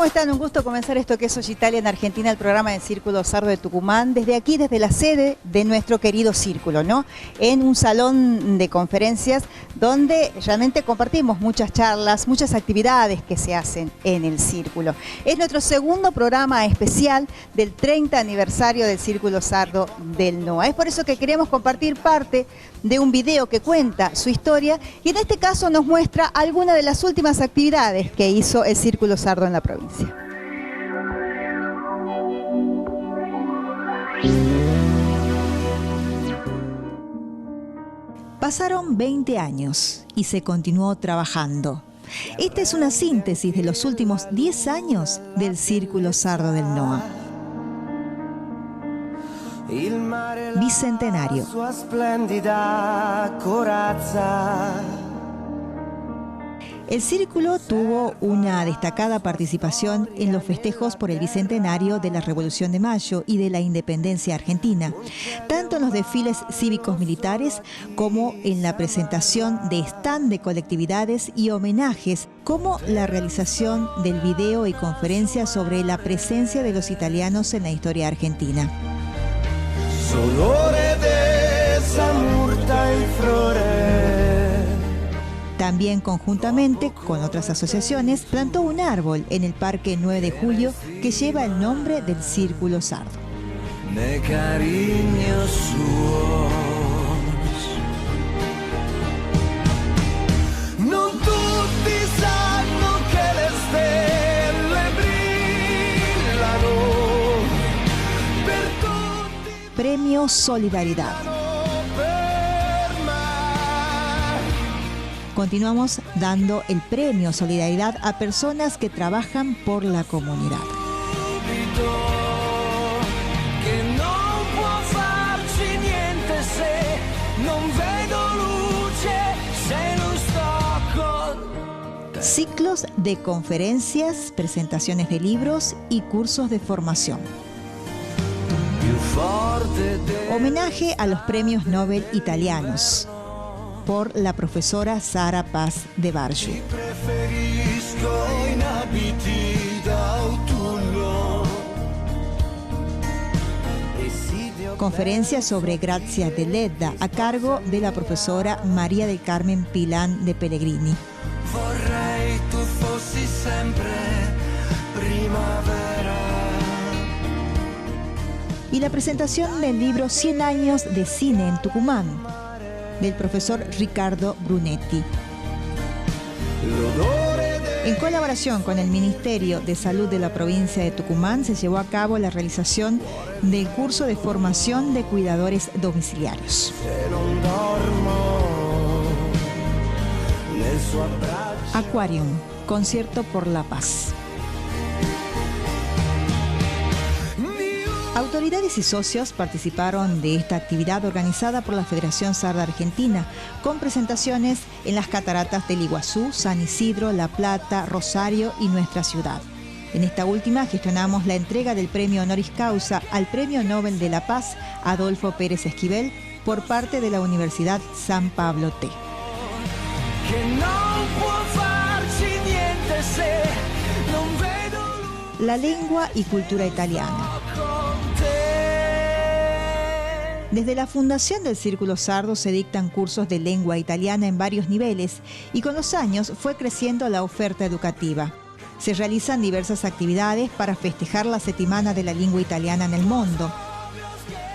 ¿Cómo están? Un gusto comenzar esto que es Hoy Italia en Argentina, el programa del Círculo Sardo de Tucumán, desde aquí, desde la sede de nuestro querido Círculo, ¿no? En un salón de conferencias donde realmente compartimos muchas charlas, muchas actividades que se hacen en el Círculo. Es nuestro segundo programa especial del 30 aniversario del Círculo Sardo del NOA. Es por eso que queremos compartir parte de un video que cuenta su historia y en este caso nos muestra algunas de las últimas actividades que hizo el Círculo Sardo en la provincia. Pasaron 20 años y se continuó trabajando. Esta es una síntesis de los últimos 10 años del Círculo Sardo del NOA. Bicentenario. El Círculo tuvo una destacada participación en los festejos por el Bicentenario de la Revolución de Mayo y de la Independencia Argentina, tanto en los desfiles cívicos militares como en la presentación de stand de colectividades y homenajes, como la realización del video y conferencias sobre la presencia de los italianos en la historia argentina. También conjuntamente con otras asociaciones plantó un árbol en el Parque 9 de Julio que lleva el nombre del Círculo Sardo. Premio Solidaridad. Continuamos dando el premio Solidaridad a personas que trabajan por la comunidad. Ciclos de conferencias, presentaciones de libros y cursos de formación. Homenaje a los premios Nobel italianos por la profesora Sara Paz de Bargiu. Conferencia sobre Grazia Deledda a cargo de la profesora María del Carmen Pilán de Pellegrini. Y la presentación del libro 100 años de cine en Tucumán, del profesor Ricardo Brunetti. En colaboración con el Ministerio de Salud de la provincia de Tucumán se llevó a cabo la realización del curso de formación de cuidadores domiciliarios. Aquarium, concierto por la paz. Autoridades y socios participaron de esta actividad organizada por la Federación Sarda Argentina, con presentaciones en las cataratas del Iguazú, San Isidro, La Plata, Rosario y nuestra ciudad. En esta última gestionamos la entrega del premio honoris causa al Premio Nobel de la Paz Adolfo Pérez Esquivel por parte de la Universidad San Pablo T. La lengua y cultura italiana. Desde la fundación del Círculo Sardo se dictan cursos de lengua italiana en varios niveles y con los años fue creciendo la oferta educativa. Se realizan diversas actividades para festejar la Settimana de la Lingua Italiana en el mundo.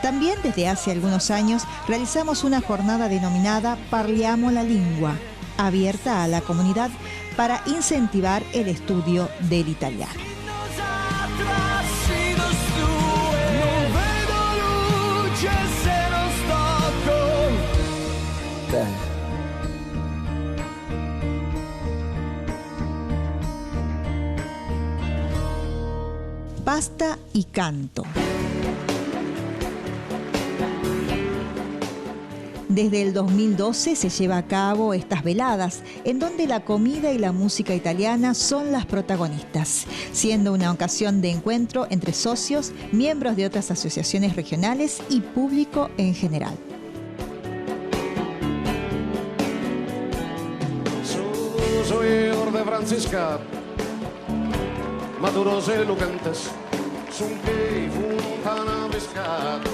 También desde hace algunos años realizamos una jornada denominada Parliamo la Lingua, abierta a la comunidad para incentivar el estudio del italiano. Pasta y canto. Desde el 2012 se lleva a cabo estas veladas, en donde la comida y la música italiana son las protagonistas, siendo una ocasión de encuentro entre socios, miembros de otras asociaciones regionales y público en general. Soy Orde Francisca. maduros e lucentes, sun che fontana pescato,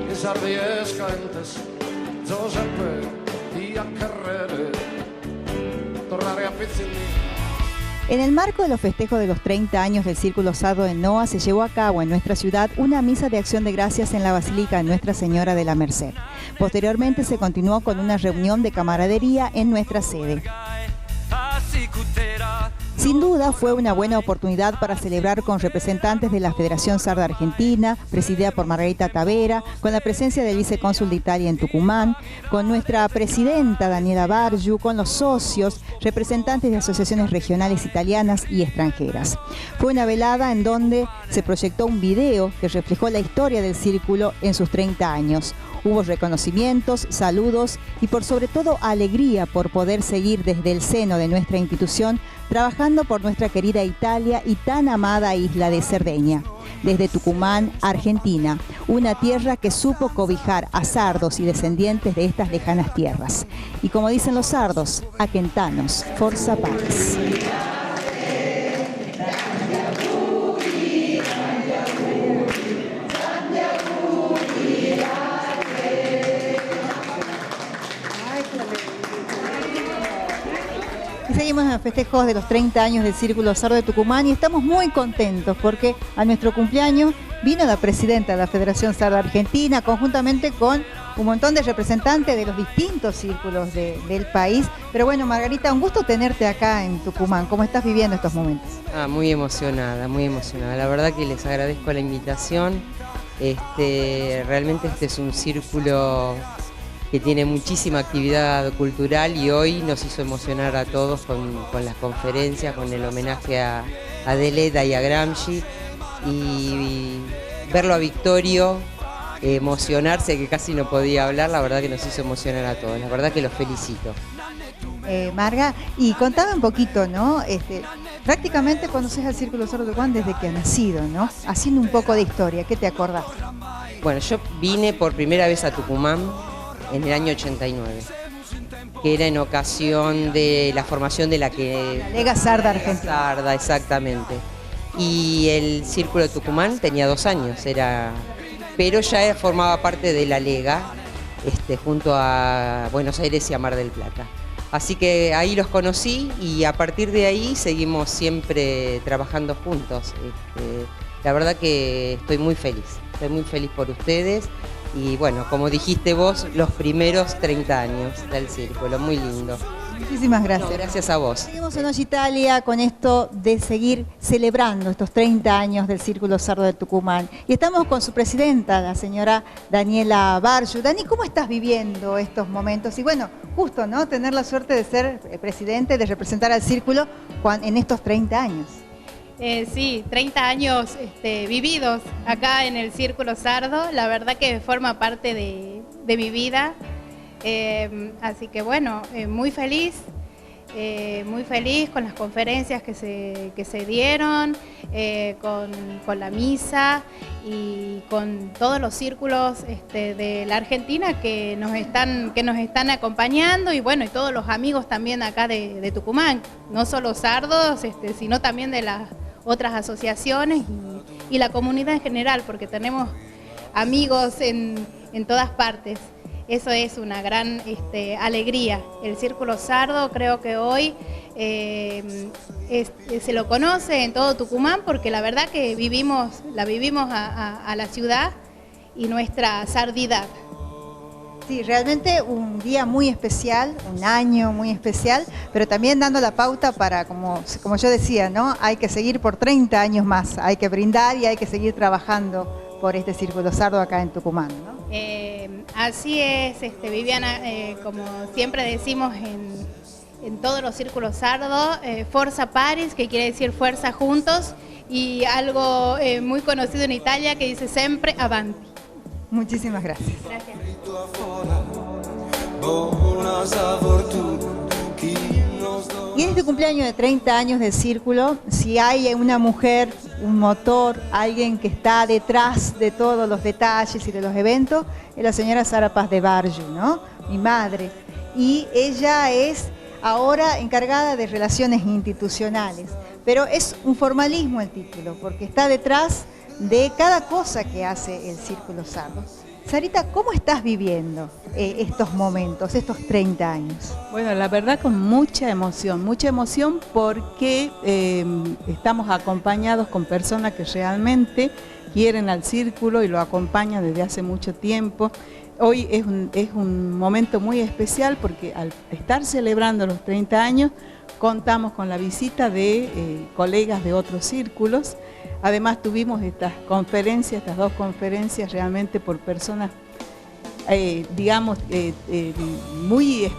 e sardi escalentes, Giuseppe di a carrere, tornare a pezzini. En el marco de los festejos de los 30 años del Círculo Sardo de NOA se llevó a cabo en nuestra ciudad una misa de acción de gracias en la Basílica de Nuestra Señora de la Merced. Posteriormente se continuó con una reunión de camaradería en nuestra sede. Sin duda fue una buena oportunidad para celebrar con representantes de la Federación Sarda Argentina, presidida por Margarita Tavera, con la presencia del vicecónsul de Italia en Tucumán, con nuestra presidenta Daniela Bargiu, con los socios, representantes de asociaciones regionales italianas y extranjeras. Fue una velada en donde se proyectó un video que reflejó la historia del círculo en sus 30 años. Hubo reconocimientos, saludos y por sobre todo alegría por poder seguir desde el seno de nuestra institución trabajando por nuestra querida Italia y tan amada isla de Cerdeña. Desde Tucumán, Argentina, una tierra que supo cobijar a sardos y descendientes de estas lejanas tierras. Y como dicen los sardos, aquentanos, forza pax. Seguimos en los festejos de los 30 años del Círculo Sardo de Tucumán y estamos muy contentos porque a nuestro cumpleaños vino la presidenta de la Federación Sarda Argentina conjuntamente con un montón de representantes de los distintos círculos del país. Pero bueno, Margarita, un gusto tenerte acá en Tucumán. ¿Cómo estás viviendo estos momentos? Muy emocionada, muy emocionada. La verdad que les agradezco la invitación. Realmente este es un círculo que tiene muchísima actividad cultural y hoy nos hizo emocionar a todos con las conferencias, con el homenaje a Deleda y a Gramsci y verlo a Victorio emocionarse, que casi no podía hablar, la verdad que nos hizo emocionar a todos, la verdad que los felicito. Marga, y contame un poquito, ¿no? Prácticamente conoces al Círculo Sardo de Tucumán desde que ha nacido, ¿no? Haciendo un poco de historia, ¿qué te acordás? Bueno, yo vine por primera vez a Tucumán en el año 89, que era en ocasión de la formación de la Lega Sarda Argentina. Sarda, exactamente. Y el Círculo de Tucumán tenía 2 años, pero ya formaba parte de la Lega, junto a Buenos Aires y a Mar del Plata. Así que ahí los conocí y a partir de ahí seguimos siempre trabajando juntos. La verdad que estoy muy feliz por ustedes. Y bueno, como dijiste vos, los primeros 30 años del círculo, muy lindo. Muchísimas gracias. No, gracias a vos. Seguimos en Hoy Italia con esto de seguir celebrando estos 30 años del Círculo Sardo de Tucumán. Y estamos con su presidenta, la señora Daniela Bargiu. Dani, ¿cómo estás viviendo estos momentos? Y bueno, justo, ¿no? Tener la suerte de ser presidente, de representar al Círculo en estos 30 años. Sí, 30 años vividos acá en el Círculo Sardo, la verdad que forma parte de mi vida, así que bueno, muy feliz con las conferencias que se dieron, con la misa y con todos los círculos de la Argentina que nos están acompañando y bueno, y todos los amigos también acá de Tucumán, no solo sardos, sino también de las otras asociaciones y la comunidad en general, porque tenemos amigos en todas partes. Eso es una gran alegría. El Círculo Sardo creo que hoy se lo conoce en todo Tucumán porque la verdad que la vivimos a la ciudad y nuestra sardidad. Sí, realmente un día muy especial, un año muy especial, pero también dando la pauta para, como yo decía, ¿no? Hay que seguir por 30 años más, hay que brindar y hay que seguir trabajando por este Círculo Sardo acá en Tucumán, ¿no? Así es, Viviana, como siempre decimos en todos los círculos sardos, Forza Paris, que quiere decir fuerza juntos, y algo muy conocido en Italia que dice sempre avanti. Muchísimas gracias. Gracias. Y en este cumpleaños de 30 años del Círculo, si hay una mujer, un motor, alguien que está detrás de todos los detalles y de los eventos, es la señora Sara Paz de Bargiu, ¿no? Mi madre. Y ella es ahora encargada de relaciones institucionales. pero es un formalismo el título, porque está detrás de cada cosa que hace el Círculo Sardo. Sarita, ¿cómo estás viviendo estos momentos, estos 30 años? Bueno, la verdad con mucha emoción porque estamos acompañados con personas que realmente quieren al círculo y lo acompañan desde hace mucho tiempo. Hoy es un momento muy especial porque al estar celebrando los 30 años contamos con la visita de colegas de otros círculos. Además tuvimos estas dos conferencias realmente por personas, digamos, muy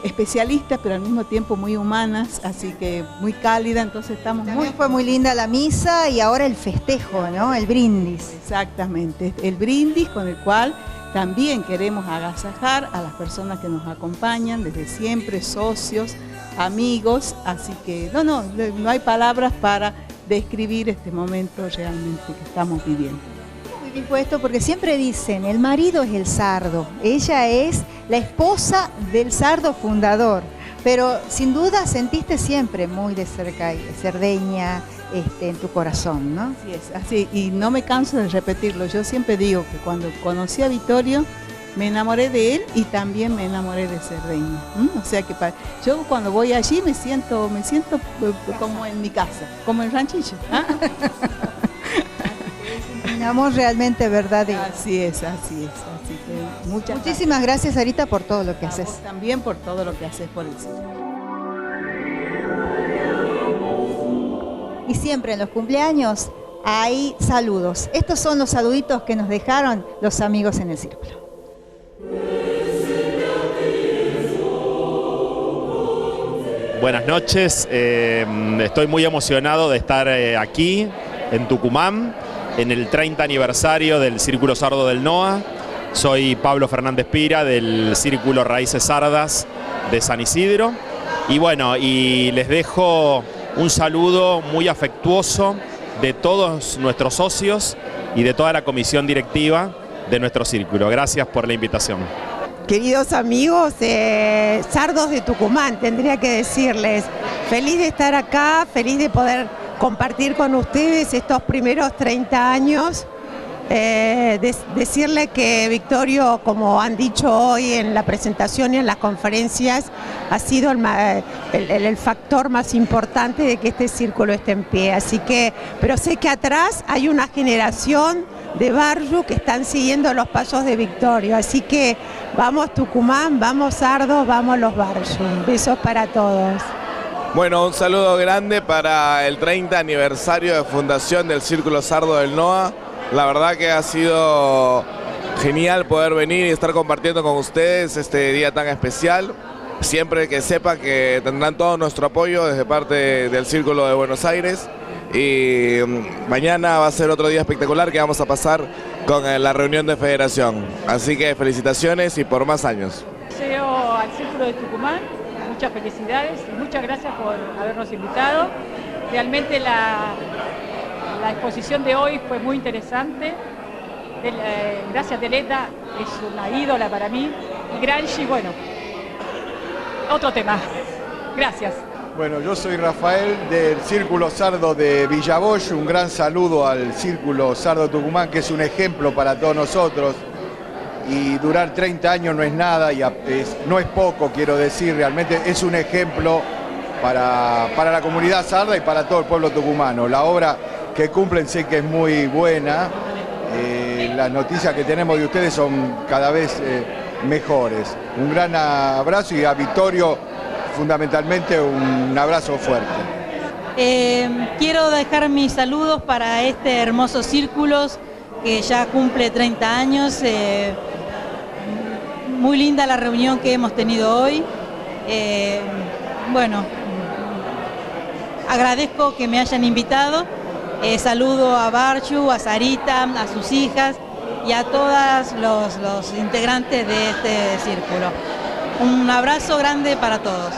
especialistas, pero al mismo tiempo muy humanas, así que muy cálida, entonces estamos También fue muy linda la misa y ahora el festejo, ¿no? El brindis. Exactamente, el brindis con el cual también queremos agasajar a las personas que nos acompañan desde siempre, socios, amigos, así que no hay palabras para describir este momento realmente que estamos viviendo. Muy bien puesto, porque siempre dicen, el marido es el sardo, ella es la esposa del sardo fundador, pero sin duda sentiste siempre muy de cerca Cerdeña en tu corazón, ¿no? Así es, así, y no me canso de repetirlo, yo siempre digo que cuando conocí a Vittorio, me enamoré de él y también me enamoré de Cerdeña. O sea que yo cuando voy allí me siento como en mi casa, como en ranchillo. Un amor realmente verdadero. Así es. Así que muchísimas gracias, Sarita, por todo lo que haces. Vos también por todo lo que haces por el círculo. Y siempre en los cumpleaños hay saludos. Estos son los saluditos que nos dejaron los amigos en el círculo. Buenas noches, estoy muy emocionado de estar aquí en Tucumán en el 30 aniversario del Círculo Sardo del NOA. Soy Pablo Fernández Pira del Círculo Raíces Sardas de San Isidro y bueno, y les dejo un saludo muy afectuoso de todos nuestros socios y de toda la comisión directiva de nuestro círculo. Gracias por la invitación. Queridos amigos, sardos de Tucumán, tendría que decirles, feliz de estar acá, feliz de poder compartir con ustedes estos primeros 30 años. Decirle que Vittorio, como han dicho hoy en la presentación y en las conferencias, ha sido el factor más importante de que este círculo esté en pie. Así que, pero sé que atrás hay una generación de Barju que están siguiendo los pasos de Vittorio. Así que vamos Tucumán, vamos Sardos, vamos los Barju. Besos para todos. Bueno, un saludo grande para el 30 aniversario de fundación del Círculo Sardo del NOA. La verdad que ha sido genial poder venir y estar compartiendo con ustedes este día tan especial. Siempre que sepan que tendrán todo nuestro apoyo desde parte del Círculo de Buenos Aires. Y mañana va a ser otro día espectacular que vamos a pasar con la reunión de federación. Así que felicitaciones y por más años. Deseo al Círculo de Tucumán muchas felicidades y muchas gracias por habernos invitado. Realmente la exposición de hoy fue muy interesante. Gracias Deleta, es una ídola para mí. Y Granchi, bueno, otro tema. Gracias. Bueno, yo soy Rafael del Círculo Sardo de Villaboy. Un gran saludo al Círculo Sardo Tucumán, que es un ejemplo para todos nosotros. Y durar 30 años no es nada, y no es poco, quiero decir, realmente es un ejemplo para la comunidad sarda y para todo el pueblo tucumano. La obra que cumplen sé que es muy buena, las noticias que tenemos de ustedes son cada vez mejores. Un gran abrazo y a Vittorio fundamentalmente un abrazo fuerte. Quiero dejar mis saludos para este hermoso círculo que ya cumple 30 años. Muy linda la reunión que hemos tenido hoy. Bueno, agradezco que me hayan invitado. Saludo a Barju, a Sarita, a sus hijas y a todos los integrantes de este círculo. Un abrazo grande para todos.